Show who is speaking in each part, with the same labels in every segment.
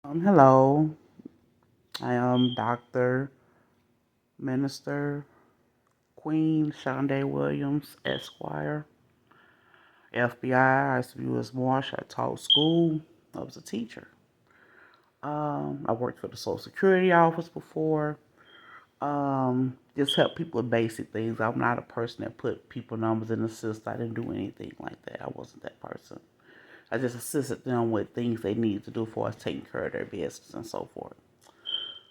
Speaker 1: Hello, I am Dr. Minister Queen Shonda Williams, Esquire, FBI. I used to be U.S. Marshal. I taught school. I was a teacher. I worked for the Social Security Office before. Just help people with basic things. I'm not a person that put people numbers in the system. I didn't do anything like that. I wasn't that person. I just assisted them with things they needed to do for us, taking care of their business and so forth.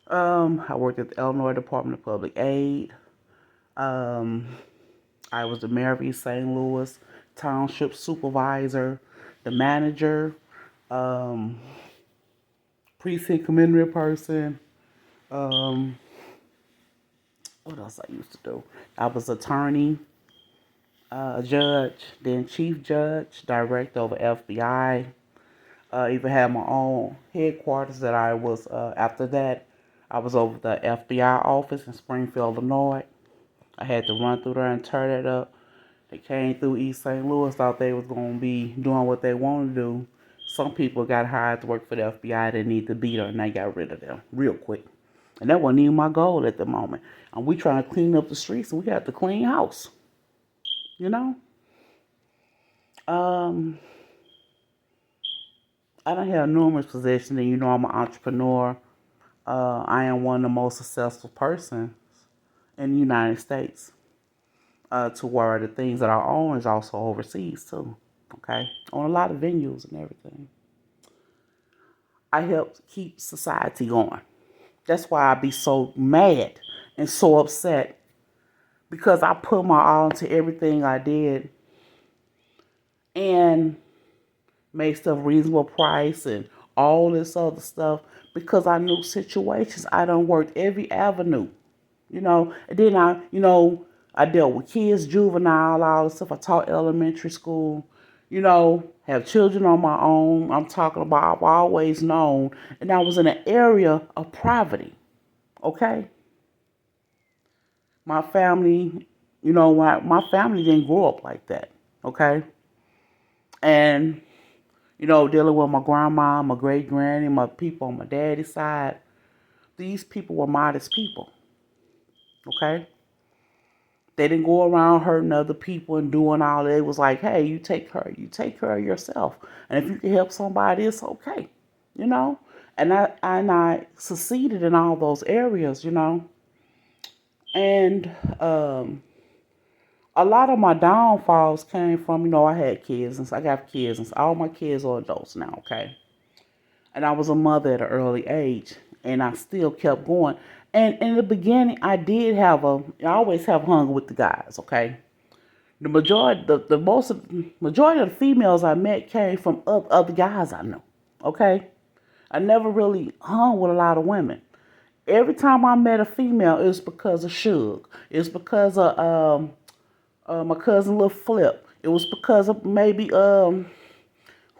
Speaker 1: I worked at the Illinois Department of Public Aid. Um, I was the mayor of East St. Louis, township supervisor, the manager, um, precinct community person. Um, what else I used to do? I was attorney, judge, then chief judge, director of FBI. Even had my own headquarters that I was, after that, I was over the FBI office in Springfield, Illinois. I had to run through there and tear that up. They came through East St. Louis, thought they was going to be doing what they wanted to do. Some people got hired to work for the FBI that need to be there, and they got rid of them real quick. And that wasn't even my goal at the moment. And we trying to clean up the streets, and we had to clean house, you know? Um, I don't have numerous positions, and I'm an entrepreneur. I am one of the most successful persons in the United States. To where the things that I own is also overseas too. Okay, on a lot of venues and everything. I help keep society going. That's why I be so mad and so upset because I put my all into everything I did and made stuff reasonable price and all this other stuff because I knew situations. I done worked every avenue, and then I dealt with kids, juvenile, all this stuff. I taught elementary school, have children on my own. I'm talking about I've always known, and I was in an area of poverty. Okay, my family, my family didn't grow up like that. Okay, and dealing with my grandma, my great granny, my people on my daddy's side. These people were modest people. Okay, they didn't go around hurting other people and doing all that. It was like, hey, you take care of yourself. And if you can help somebody, it's okay, you know? And I succeeded in all those areas. And a lot of my downfalls came from, I had kids and I got kids and all my kids are adults now, okay? And I was a mother at an early age, and I still kept going. And in the beginning, I always have hung with the guys, okay? The majority of the females I met came from other guys I knew, okay? I never really hung with a lot of women. Every time I met a female, it was because of Suge. It's because of my cousin Lil Flip. It was because of maybe whoever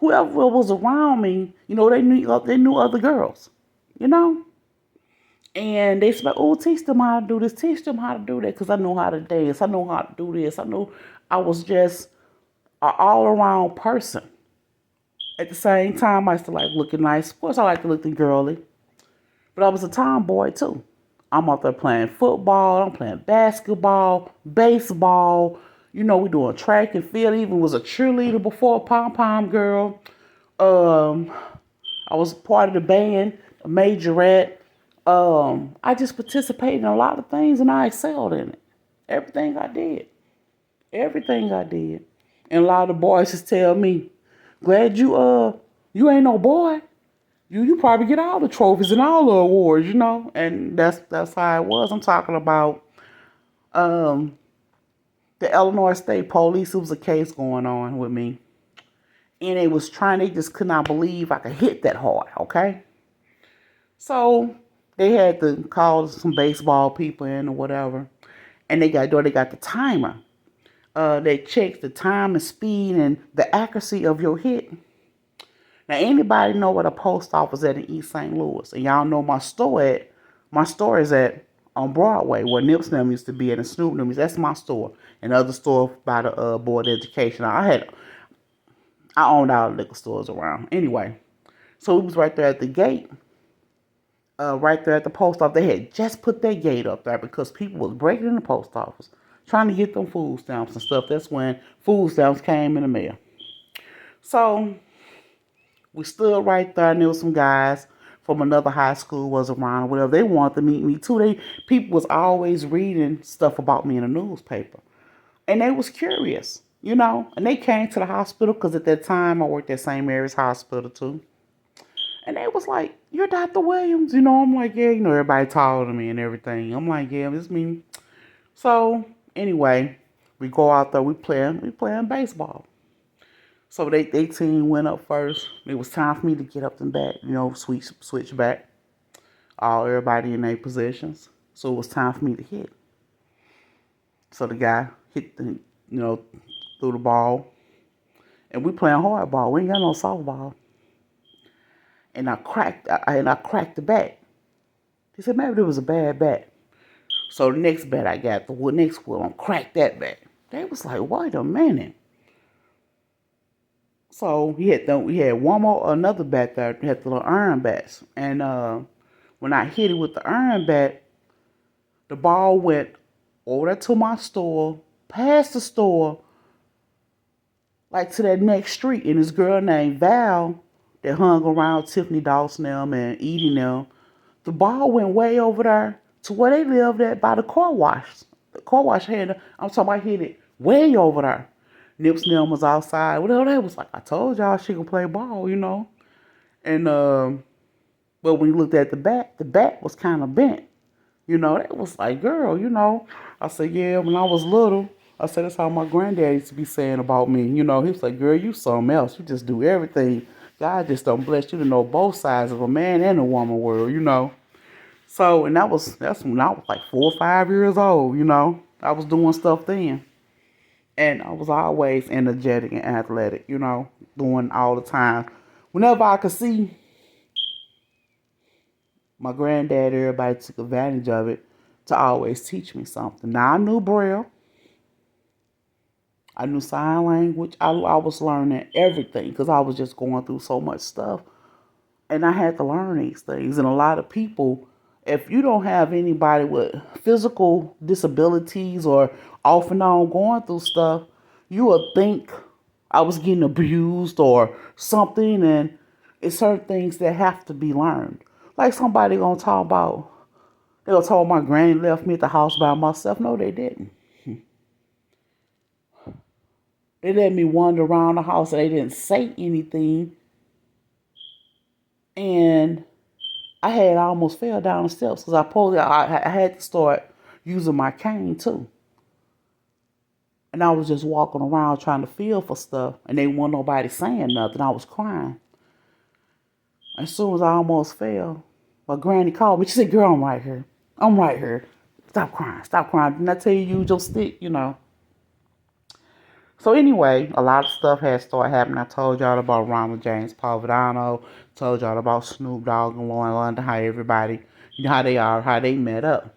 Speaker 1: was around me, they knew other girls, you know? And they said, oh, teach them how to do this, teach them how to do that, because I know how to dance, I know how to do this. I knew I was just an all around person. At the same time, I used to like looking nice. Of course, I like to look girly, but I was a tomboy too. I'm out there playing football, I'm playing basketball, baseball. We doing track and field. Even was a cheerleader before, pom pom girl. Um, I was part of the band, a majorette. I just participated in a lot of things and I excelled in it. Everything I did. Everything I did. And a lot of the boys just tell me, glad you ain't no boy. You probably get all the trophies and all the awards. And that's how it was. I'm talking about um the Illinois State Police. It was a case going on with me. And they just could not believe I could hit that hard, okay? So they had to call some baseball people in or whatever. And they got the timer. They check the time and speed and the accuracy of your hit. Now anybody know what a post office at in East St. Louis? And y'all know my store is at on Broadway where Nips them used to be at and Snoop them. That's my store. Another store by the Board of Education. I owned all the liquor stores around. Anyway, So we was right there at the gate, right there at the post office. They had just put that gate up there because people was breaking in the post office, trying to get them food stamps and stuff. That's when food stamps came in the mail. So we stood right there, and there was some guys from another high school was around or whatever. They wanted to meet me too. People was always reading stuff about me in the newspaper, and they was curious, And they came to the hospital because at that time I worked at St. Mary's Hospital too. And they was like, "You're Dr. Williams," I'm like, "Yeah," everybody taller than me and everything. I'm like, "Yeah, it's me." So anyway, we go out there, we playing baseball. So they team went up first. It was time for me to get up and back, switch back. Everybody in their positions. So it was time for me to hit. So the guy hit threw the ball. And we playing hardball. We ain't got no softball. And I cracked the bat. He said maybe it was a bad bat. So the next bat I got, the next one, cracked that bat. They was like, wait a minute. So we had another bat there, had the little iron bats. And when I hit it with the iron bat, the ball went over to my store, past the store, like to that next street. And this girl named Val that hung around Tiffany Dawson them and Edie them, the ball went way over there to where they lived at by the car wash. The car wash I'm talking about hit it way over there. Nips and them was outside. Whatever they was like, I told y'all she could play ball, And but when you looked at the bat was kind of bent. That was like, girl, I said, yeah, when I was little, I said, that's how my granddad used to be saying about me. He was like, girl, you something else. You just do everything. God just don't bless you to know both sides of a man and a woman world. So, and that's when I was like 4 or 5 years old, I was doing stuff then. And I was always energetic and athletic, doing all the time. Whenever I could see, my granddad, everybody took advantage of it to always teach me something. Now, I knew Braille. I knew sign language. I was learning everything because I was just going through so much stuff. And I had to learn these things. And a lot of people, if you don't have anybody with physical disabilities or off and on going through stuff, you would think I was getting abused or something. And it's certain things that have to be learned. Like somebody gonna talk about, they gonna talk my granny left me at the house by myself. No, they didn't. They let me wander around the house and they didn't say anything. And I had almost fell down the steps because I had to start using my cane too. And I was just walking around trying to feel for stuff. And they wasn't nobody saying nothing. I was crying. As soon as I almost fell, my granny called me. She said, girl, I'm right here. I'm right here. Stop crying. Stop crying. Didn't I tell you use your stick, So anyway, a lot of stuff had started happening. I told y'all about Ronald James Palvidano. Told y'all about Snoop Dogg and Lauren London, how everybody, how they are, how they met up.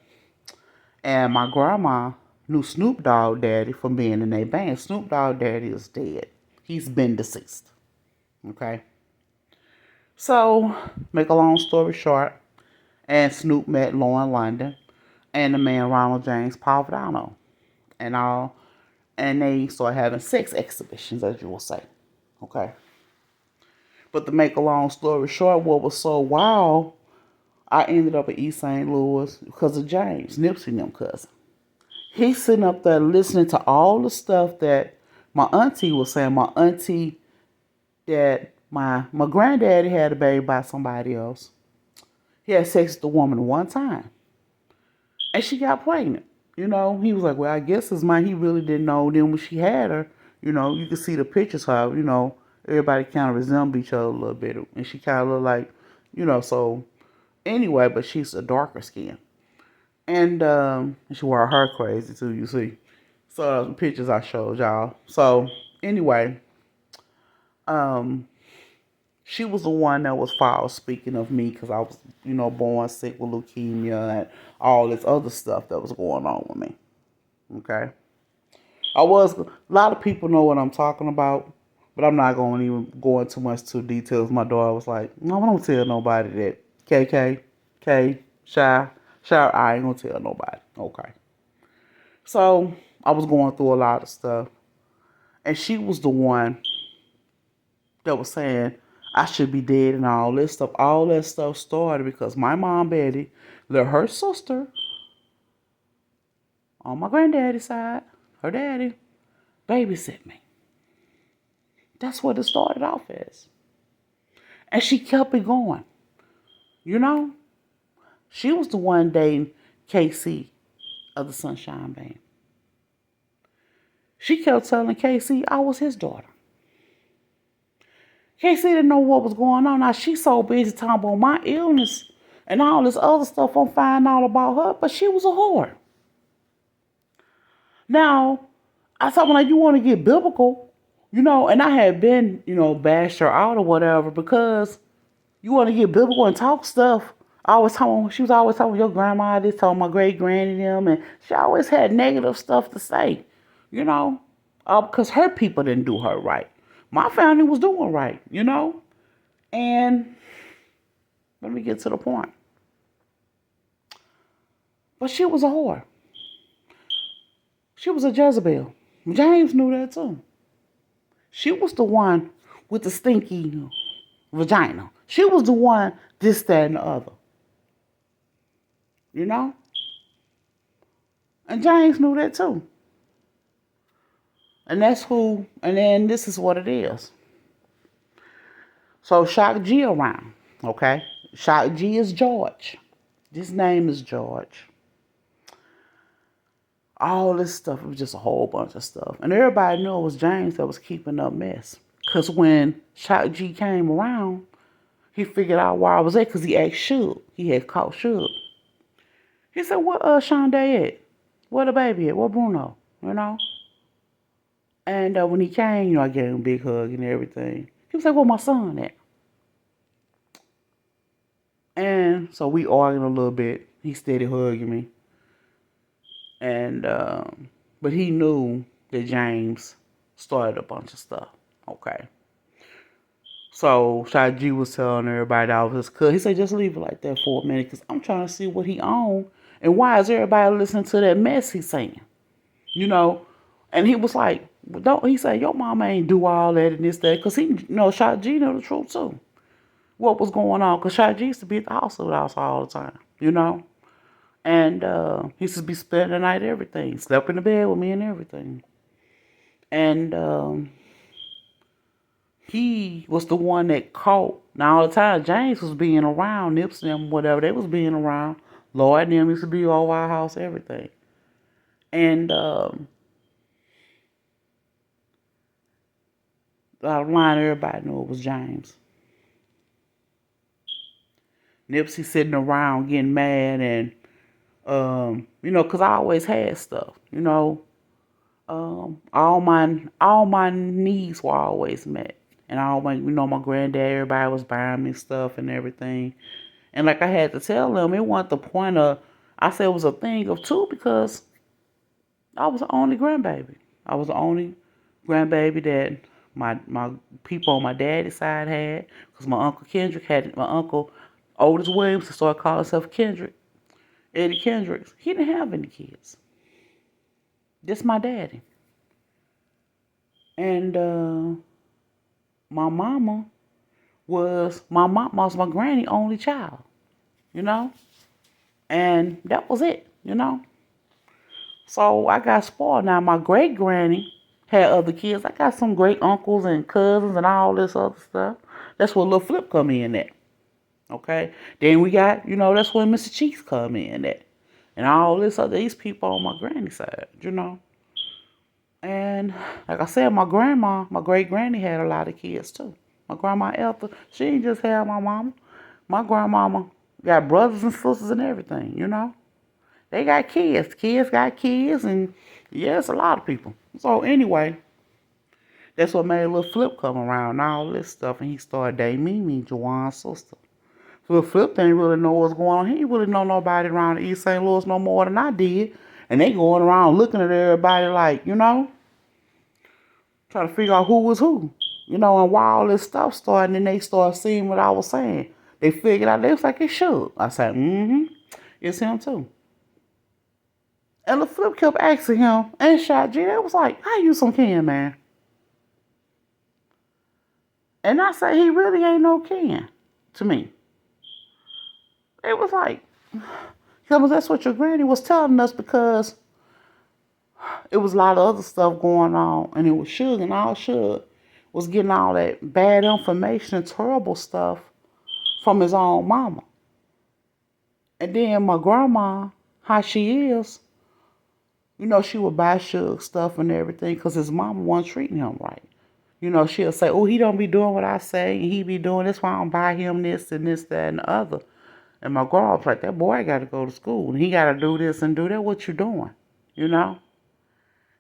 Speaker 1: And my grandma knew Snoop Dogg daddy from being in their band. Snoop Dogg daddy is dead. He's been deceased. Okay? So, make a long story short, and Snoop met Lauren London and the man Ronald James Palvidano. And they started having sex exhibitions, as you will say. Okay? But to make a long story short, what was so wild, I ended up at East St. Louis because of James, Nipsey and them cousin. He's sitting up there listening to all the stuff that my auntie was saying. My auntie that my granddaddy had a baby by somebody else. He had sex with the woman one time. And she got pregnant. He was like, well, I guess it's mine. He really didn't know. Then when she had her, you could see the pictures how, everybody kind of resemble each other a little bit. And she kind of looked like, so anyway, but she's a darker skin. And she wore her hair crazy too, you see. So the pictures I showed y'all. So anyway, she was the one that was foul speaking of me because I was, born sick with leukemia and all this other stuff that was going on with me. Okay. A lot of people know what I'm talking about. But I'm not going to even go into much too details. My daughter was like, no, don't tell nobody that. K, Shy, I ain't going to tell nobody. Okay. So I was going through a lot of stuff. And she was the one that was saying I should be dead and all this stuff. All that stuff started because my mom, Betty, let her sister on my granddaddy's side, her daddy, babysit me. That's what it started off as. And she kept it going. You know? She was the one dating KC of the Sunshine Band. She kept telling KC I was his daughter. KC didn't know what was going on. Now, she's so busy talking about my illness and all this other stuff I'm finding out about her, but she was a whore. Now, I told her, like, you want to get biblical, and I had been, bashed her out or whatever because you want to get biblical and talk stuff. She was always talking your grandma this, talking my great granny them, and she always had negative stuff to say, because her people didn't do her right. My family was doing right, and let me get to the point. But she was a whore. She was a Jezebel. James knew that too. She was the one with the stinky vagina. She was the one, this, that, and the other. And James knew that too. And then this is what it is. So Shock G around, okay? Shock G is George. His name is George. All this stuff, it was just a whole bunch of stuff. And everybody knew it was James that was keeping up mess. Because when Shock G came around, he figured out where I was at because he asked Suge. He had caught Suge. He said, where Shonda at? Where the baby at? Where Bruno? And when he came, I gave him a big hug and everything. He was like, where my son at? And so we argued a little bit. He steady hugging me. And, but he knew that James started a bunch of stuff. Okay. So Shot G was telling everybody that I was his cousin. He said, just leave it like that for a minute because I'm trying to see what he owned. And why is everybody listening to that mess he's saying? And he was like, he said, your mama ain't do all that and this, that. Because Shot G know the truth too. What was going on? Because Shot G used to be at the hospital house all the time, And he used to be spending the night everything. Slept in the bed with me and everything. And he was the one that caught. Now, all the time, James was being around, Nipsey and whatever. They was being around. Lloyd and them used to be over our house, everything. And out of line, everybody knew it was James. Nipsey sitting around getting mad and, because I always had stuff, all my needs were always met. And my granddad, everybody was buying me stuff and everything. And like I had to tell them, it wasn't the point of, I said it was a thing of two because I was the only grandbaby. I was the only grandbaby that my people on my daddy's side had. Because my uncle Otis Williams started calling himself Kendrick. Eddie Kendricks. He didn't have any kids. Just my daddy. And my mama was my granny only child, and that was it, So I got spoiled. Now my great granny had other kids. I got some great uncles and cousins and all this other stuff. That's where Lil Flip come in at. Okay. Then we got, that's when Mr. Cheeks come in at, and all these people on my granny side, And like I said, my great granny had a lot of kids too. My grandma Ethel, she ain't just had my mama. My grandmama got brothers and sisters and everything, They got kids. Kids got kids, and yeah, it's a lot of people. So anyway, that's what made Lil Flip come around and all this stuff, and he started dating Mimi, Juwan's sister. Lil Flip didn't really know what's going on. He didn't really know nobody around the East St. Louis no more than I did. And they going around looking at everybody like, trying to figure out who was who, And while all this stuff started, and they started seeing what I was saying, they figured out, they was like, it's Suge. I said, it's him too. And the flip kept asking him, and Shot G, they was like, how you some Ken, man? And I said, he really ain't no Ken to me. It was like, because that's what your granny was telling us, because it was a lot of other stuff going on, and it was Suge, and all Suge was getting all that bad information and terrible stuff from his own mama. And then my grandma, how she is, she would buy Suge stuff and everything because his mama wasn't treating him right. She'll say, oh, he don't be doing what I say, and he be doing this, why I don't buy him this and this, that, and the other. And my grandma was like, that boy got to go to school, and he got to do this and do that. What you doing?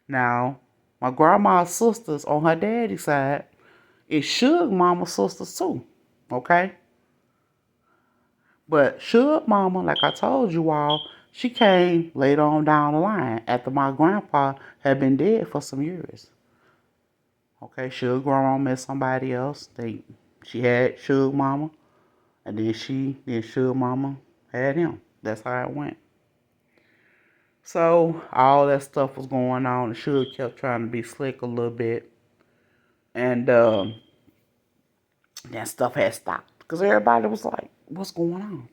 Speaker 1: Now, my grandma's sisters on her daddy's side is Suge mama's sisters too, okay? But Suge mama, like I told you all, she came later on down the line after my grandpa had been dead for some years. Okay, Suge grandma met somebody else. She had Suge mama, and then Suge mama had him. That's how it went. So all that stuff was going on, and Suge kept trying to be slick a little bit, and that stuff had stopped because everybody was like, "What's going on?"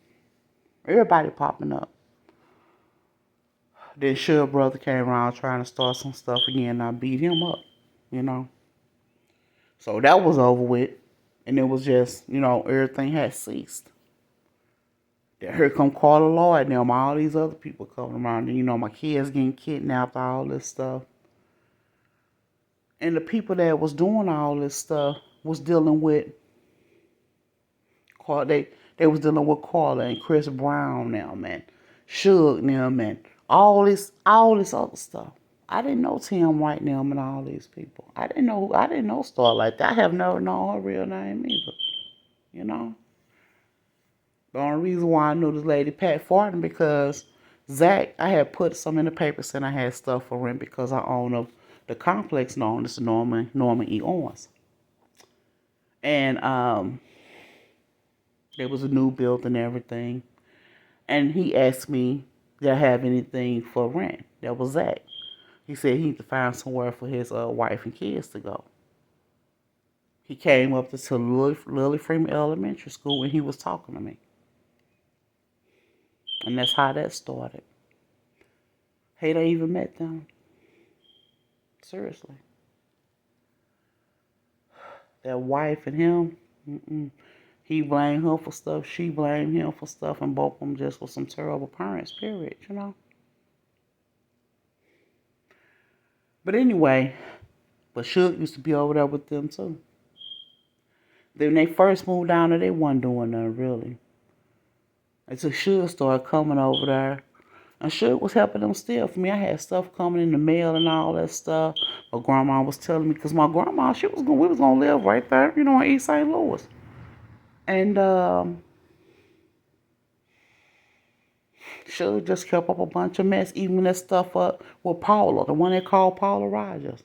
Speaker 1: Everybody popping up. Then Suge brother came around trying to start some stuff again, and I beat him up, So that was over with, and it was just, everything had ceased. Then here come Carla Lloyd and them, all these other people coming around, and my kids getting kidnapped, all this stuff. And the people that was doing all this stuff was dealing with Carla. They was dealing with Carla and Chris Brown now, man. Suge them and all this other stuff. I didn't know Tim White them and all these people. I didn't know Star like that. I have never known her real name either. The only reason why I knew this lady Pat Farton because Zach, I had put some in the paper saying I had stuff for rent because I own the complex known as Norman E. Owens. And there was a new build and everything. And he asked me, did I have anything for rent? That was Zach. He said he need to find somewhere for his wife and kids to go. He came up to Lily Freeman Elementary School and he was talking to me. And that's how that started. Hate I even met them. Seriously. That wife and him, he blamed her for stuff, she blamed him for stuff, and both of them just were some terrible parents, period, But anyway, but Suge used to be over there with them too. Then they first moved down there, they wasn't doing nothing really. Until Suge started coming over there. And Suge was helping them still for me. I had stuff coming in the mail and all that stuff. My grandma was telling me, because my grandma, we was going to live right there, in East St. Louis. And Suge just kept up a bunch of mess, even that stuff up with Paula, the one they called Paula Rogers.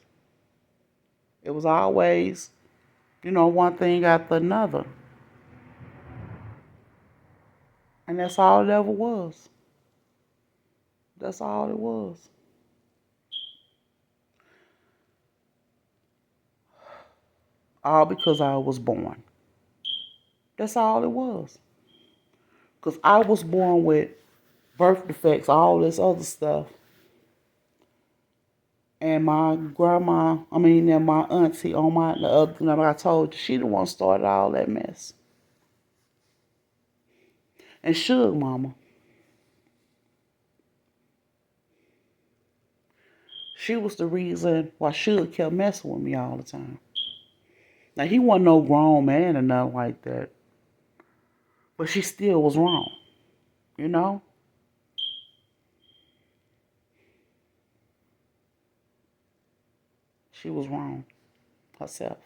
Speaker 1: It was always, one thing after another. And that's all it ever was. That's all it was. All because I was born. That's all it was. Because I was born with birth defects, all this other stuff. And my grandma, and my auntie on the other thing I told you, she the one started all that mess. And Suge mama. She was the reason why Suge kept messing with me all the time. Now, he wasn't no grown man or nothing like that. But she still was wrong. She was wrong herself.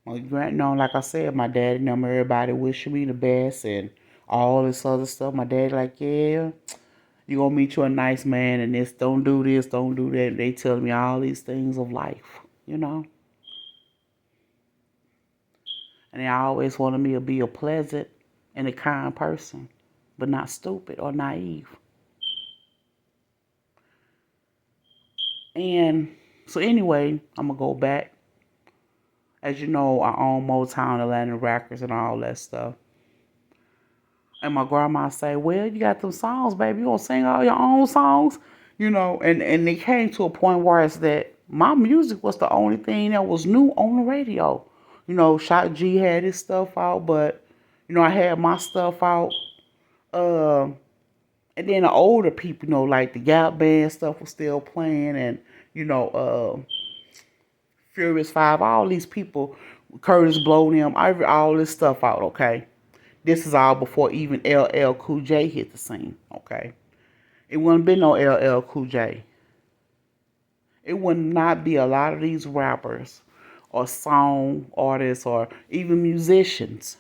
Speaker 1: Like I said, my daddy and everybody wishing me the best and all this other stuff. My daddy like, yeah, you gonna meet you a nice man and this, don't do this, don't do that. They tell me all these things of life. you know. And they always wanted me to be a pleasant and a kind person, but not stupid or naive. And so anyway, I'm gonna go back. As you know, I own Motown, Atlantic Records, and all that stuff. And my grandma say, "Well, you got them songs, baby. You gonna sing all your own songs, you know?" And it came to a point where it's that my music was the only thing that was new on the radio. You know, Shock G had his stuff out, but you know, I had my stuff out. Um, and then the older people, you know, like the Gap Band stuff was still playing, and you know, Furious Five, all these people, Curtis Blow them, all this stuff out. Okay, this is all before even LL Cool J hit the scene. Okay, it wouldn't be no LL Cool J. It would not be a lot of these rappers or song artists or even musicians,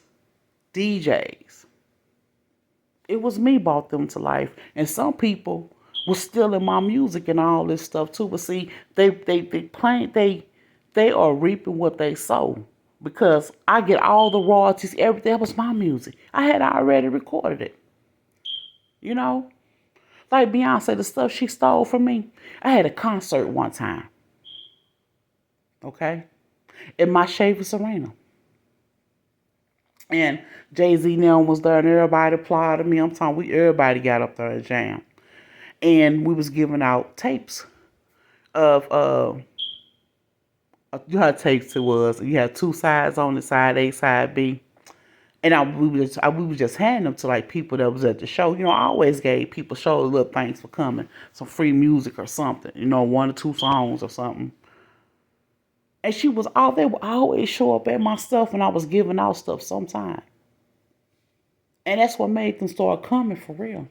Speaker 1: DJs. It was me brought them to life. And some people were stealing my music and all this stuff too. But see, they are reaping what they sow. Because I get all the royalties, everything. That was my music. I had already recorded it. You know? Like Beyonce, the stuff she stole from me. I had a concert one time. Okay? In my Chavis Arena. And Jay-Z now was there and everybody applauded me. I'm talking, everybody got up there and jammed. And we was giving out tapes of you had tapes. It was you had two sides on the side A, side B, and we was just handing them to like people that was at the show. You know, I always gave people shows little thanks for coming, some free music or something. You know, one or two songs or something. And they would always show up at my stuff when I was giving out stuff sometime. And that's what made them start coming for real.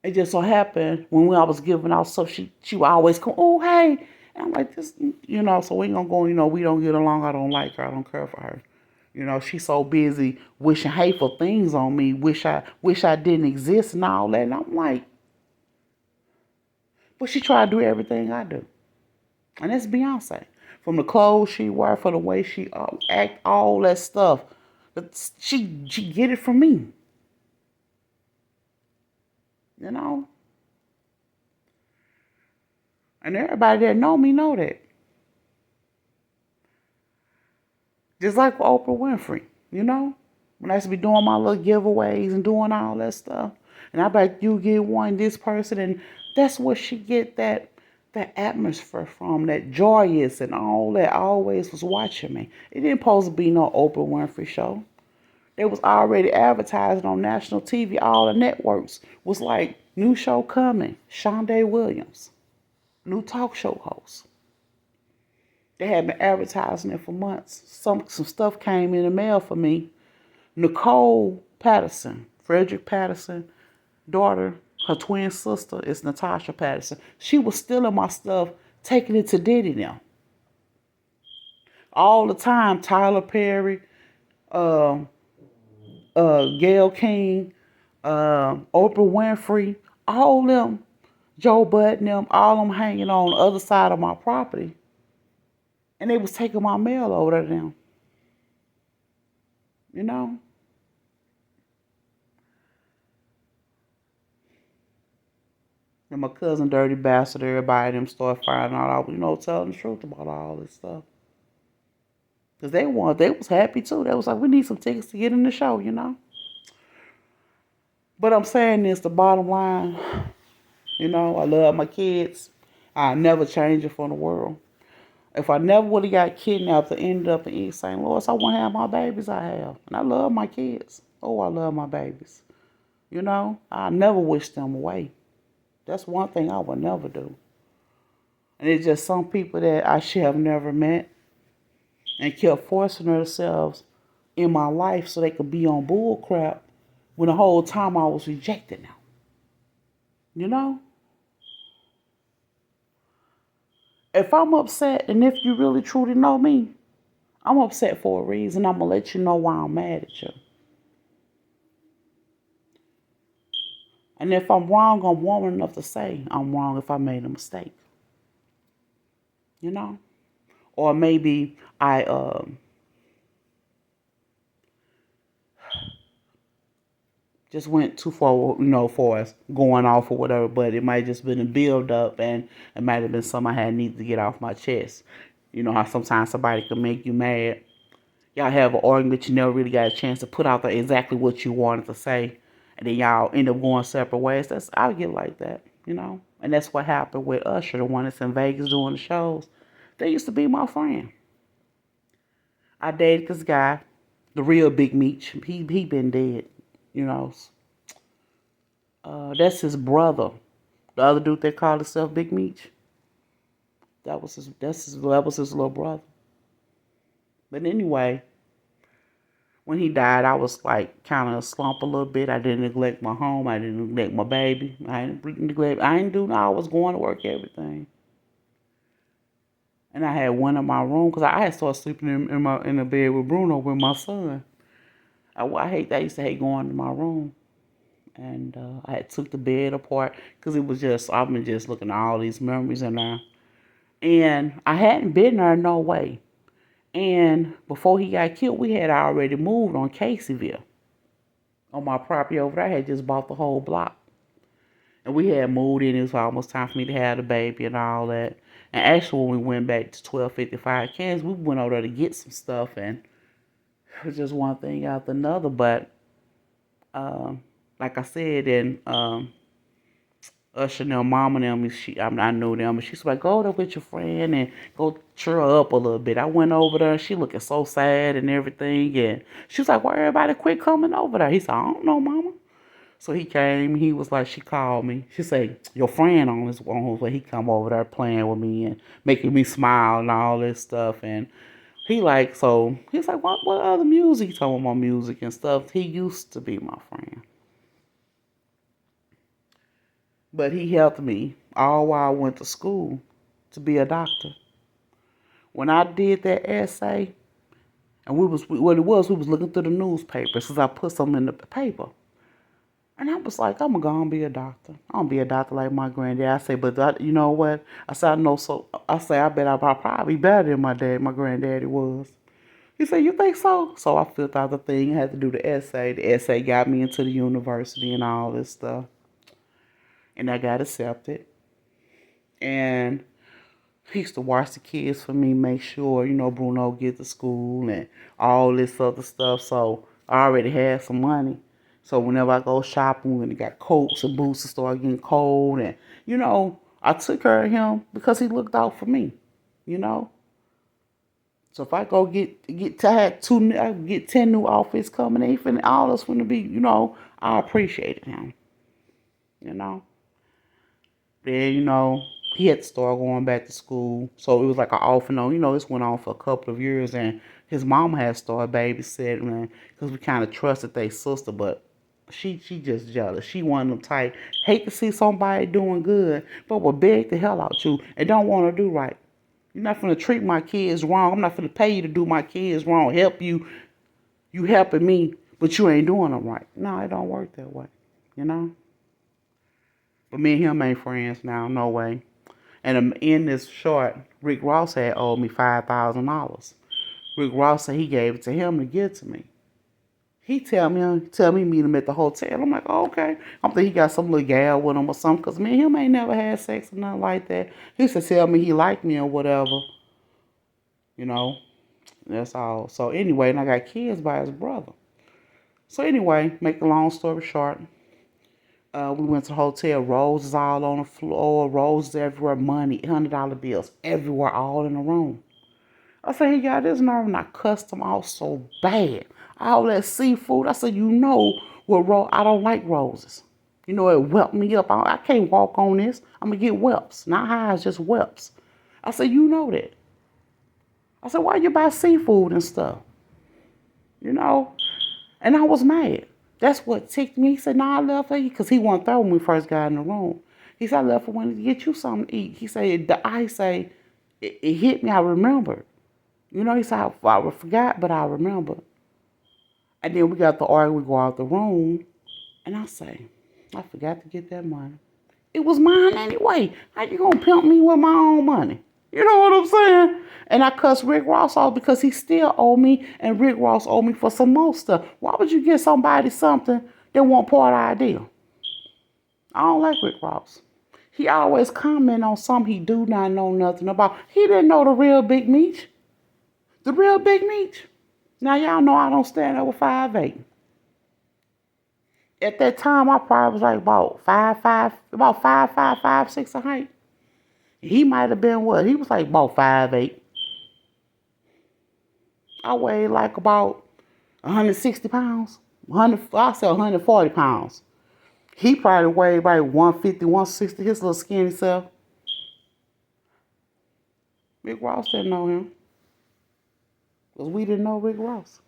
Speaker 1: It just so happened when I was giving out stuff, she would always come, oh, hey. And I'm like, this, you know, so we ain't gonna go, you know, we don't get along. I don't like her. I don't care for her. You know, she's so busy wishing hateful things on me, wish I didn't exist and all that. And I'm like, but she tried to do everything I do. And that's Beyonce. From the clothes she wear, for the way she act, all that stuff. She get it from me. You know? And everybody that know me know that. Just like for Oprah Winfrey, you know? When I used to be doing my little giveaways and doing all that stuff. And I be like, you get one, this person, and that's where she get that atmosphere from, that joyous and all that always was watching me. It didn't supposed to be no Oprah Winfrey show. It was already advertising on national TV. All the networks was like, new show coming, Shonda Williams, new talk show host. They had been advertising it for months. Some stuff came in the mail for me. Nicole Patterson, Frederick Patterson, daughter, her twin sister is Natasha Patterson. She was stealing my stuff, taking it to Diddy now. All the time, Tyler Perry, uh, Gayle King, Oprah Winfrey, all them, Joe Budden, them, all them hanging on the other side of my property. And they was taking my mail over to them. You know? And my cousin Dirty Bastard, everybody them start finding out, you know, telling the truth about all this stuff. Because they was happy too. They was like, we need some tickets to get in the show, you know? But I'm saying this, the bottom line, you know, I love my kids. I never change it for the world. If I never would have got kidnapped and ended up in East St. Louis, I wouldn't have my babies I have. And I love my kids. Oh, I love my babies. You know, I never wish them away. That's one thing I would never do. And it's just some people that I should have never met and kept forcing themselves in my life so they could be on bull crap when the whole time I was rejecting them. You know? If I'm upset, and if you really truly know me, I'm upset for a reason. I'm going to let you know why I'm mad at you. And if I'm wrong, I'm woman enough to say I'm wrong if I made a mistake. you know? Or maybe I just went too far, for us going off or whatever, but it might just been a build up and it might have been something I had needed to get off my chest. You know how sometimes somebody can make you mad. Y'all have an argument, you never really got a chance to put out there exactly what you wanted to say, and then y'all end up going separate ways. I'll get like that. And that's what happened with Usher, the one that's in Vegas doing the shows. They used to be my friend. I dated this guy, the real Big Meech. He been dead, you know. That's his brother. The other dude that called himself Big Meech. That was his little brother. But anyway, when he died, I was like kind of slump a little bit. I didn't neglect my home. I didn't neglect my baby. I didn't neglect. I didn't do. No, I was going to work, everything. And I had one in my room because I had started sleeping in the bed with Bruno with my son. I used to hate going to my room. And I had took the bed apart because I've been just looking at all these memories in there. And I hadn't been there no way. And before he got killed, we had already moved on Caseyville. On my property over there, I had just bought the whole block. And we had moved in. It was almost time for me to have the baby and all that. And actually, when we went back to 1255 Kansas, we went over there to get some stuff. And it was just one thing after another. But like I said, and Usher and them, mama and them, I knew them. And she's like, go there with your friend and go cheer her up a little bit. I went over there. She looking so sad and everything. And she was like, why everybody quit coming over there? He said, I don't know, mama. So he came. He was like, she called me. She said, your friend on his way. He come over there playing with me and making me smile and all this stuff. And he's like, what other music? He told me my music and stuff. He used to be my friend. But he helped me all while I went to school to be a doctor. When I did that essay, and we was looking through the newspaper since I put something in the paper. And I was like, I'm going to be a doctor. I'm going to be a doctor like my granddad. I say, but you know what? I said, I know so. I say, I bet I'll probably be better than my granddaddy was. He said, you think so? So I filled out the thing, had to do the essay. The essay got me into the university and all this stuff. And I got accepted. And he used to watch the kids for me, make sure, Bruno get to school and all this other stuff. So I already had some money. So whenever I go shopping, when he got coats and boots and start getting cold, and I took care of him because he looked out for me, you know. So if I go get tired, I get 10 new outfits coming, all that's gonna be, I appreciated him, you know. Then, he had to start going back to school. So it was like an off and on. This went on for a couple of years. And his mama had started babysitting because we kind of trusted their sister. But she just jealous. She one of them type, hate to see somebody doing good, but will beg the hell out you and don't want to do right. You're not going to treat my kids wrong. I'm not going to pay you to do my kids wrong. Help you. You helping me, but you ain't doing them right. No, it don't work that way, you know. But me and him ain't friends now, no way. And in this short, Rick Ross had owed me $5,000. Rick Ross said he gave it to him to give to me. He tell me meet him at the hotel. I'm like, oh, okay. I'm thinking he got some little gal with him or something. Because me and him ain't never had sex or nothing like that. He used to tell me he liked me or whatever. You know, that's all. So anyway, and I got kids by his brother. So anyway, make the long story short, we went to the hotel, roses all on the floor, roses everywhere, money, $100 bills everywhere, all in the room. I said, he got this nerve, and I cussed him out so bad. All that seafood, I said, I don't like roses. It whelped me up. I can't walk on this. I'm going to get whelps. Not highs, just whelps. I said, you know that. I said, why you buy seafood and stuff? And I was mad. That's what ticked me. He said, no, I left for you. Because he wasn't there when we first got in the room. He said, I left for when to get you something to eat. He said, it hit me. I remembered. He said, I forgot, but I remember. And then we got the argue. We go out the room. And I say, I forgot to get that money. It was mine anyway. How you going to pimp me with my own money? You know what I'm saying? And I cussed Rick Ross off because he still owed me, and Rick Ross owed me for some more stuff. Why would you give somebody something that won't part of the idea? I don't like Rick Ross. He always comment on something he do not know nothing about. He didn't know the real Big Meech. The real Big Meech. Now y'all know I don't stand over 5'8". At that time, I probably was like about 5'5", about 5'5", 5'6" of height. He might have been what? He was like about 5'8". I weighed like about 160 pounds. I said 140 pounds. He probably weighed about 150, 160, his little skinny self. Rick Ross didn't know him. Because we didn't know Rick Ross.